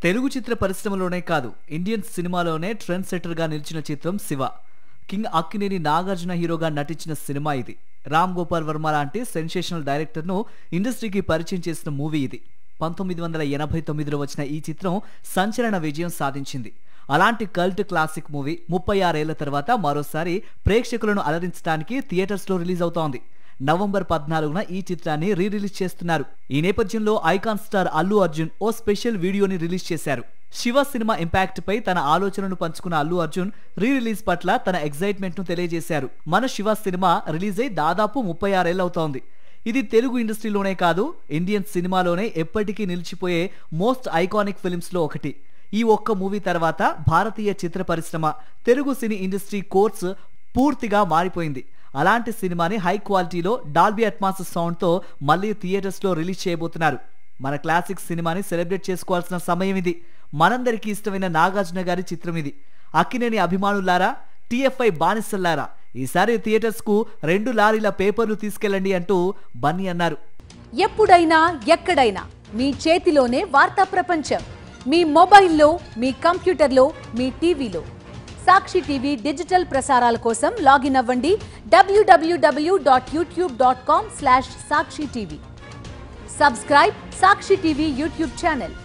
తెలుగు చిత్ర పరిశ్రమలోనే కాదు ఇండియన్ సినిమాలోనే trend setter గా నిలిచిన చిత్రం శివ. కింగ్ అక్కినేని నాగార్జున హీరోగా నటించిన సినిమా ఇది. రామ్ గోపాల్ వర్మ లాంటి సెన్సేషనల్ డైరెక్టర్ ను ఇండస్ట్రీకి పరిచయం చేసిన మూవీ ఇది. 1989లో వచ్చిన ఈ చిత్రం సంచలన విజయం సాధించింది. అలాంటి కల్ట్ క్లాసిక్ మూవీ 36 ఏళ్ల తర్వాత మరోసారి ప్రేక్షకులను అలరించడానికి థియేటర్స్ లో రిలీజ్ అవుతోంది. నవంబర్ 14న ఈ చిత్రాన్ని రిలీజ్ చేస్తున్నారు. ఈ నేపథ్యంలో ఐకాన్ స్టార్ అల్లు అర్జున్ ఓ స్పెషల్ వీడియోని రిలీజ్ చేశారు. శివ సినిమా ఇంపాక్ట్ పై తన ఆలోచనను పంచుకున్న అల్లు అర్జున్ రిలీజ్ పట్ల తన ఎక్సైట్మెంట్ ను తెలియజేశారు. మన శివ సినిమా రిలీజ్ అయి దాదాపు 36 ఏళ్లవుతోంది. ఇది తెలుగు ఇండస్ట్రీలోనే కాదు ఇండియన్ సినిమాలోనే ఎప్పటికీ నిలిచిపోయే మోస్ట్ ఐకానిక్ ఫిల్మ్స్ లో ఒకటి. ఈ ఒక్క మూవీ తర్వాత భారతీయ చిత్ర పరిశ్రమ, తెలుగు సినీ ఇండస్ట్రీ కోర్స్ పూర్తిగా మారిపోయింది. అలాంటి సినిమాని హై క్వాలిటీలో డాల్బీ అట్మాస్ సౌండ్ తో మళ్ళీ థియేటర్స్ లో రిలీజ్ చేయబోతున్నారు. మన క్లాసిక్ సినిమాని సెలబ్రేట్ చేసుకోవాల్సిన సమయం ఇది. మనందరికీ ఇష్టమైన నాగార్జున గారి చిత్రం ఇది. అక్కినేని అభిమానులారా, టీఎఫ్ఐ బానిసల్లారా, ఈసారి థియేటర్స్ కు 2 లారీల పేపర్లు తీసుకెళ్లండి అంటూ బన్నీ అన్నారు. ఎప్పుడైనా ఎక్కడైనా మీ చేతిలోనే వార్తా ప్రపంచం. మీ మొబైల్లో, మీ కంప్యూటర్లో, మీ టీవీలో. సాక్షి టీవీ డిజిటల్ ప్రసారాల కోసం లాగిన్ అవ్వండి www.youtube.com/sakshi tv. సబ్స్క్రైబ్ సాక్షి టీవీ యూట్యూబ్ ఛానల్.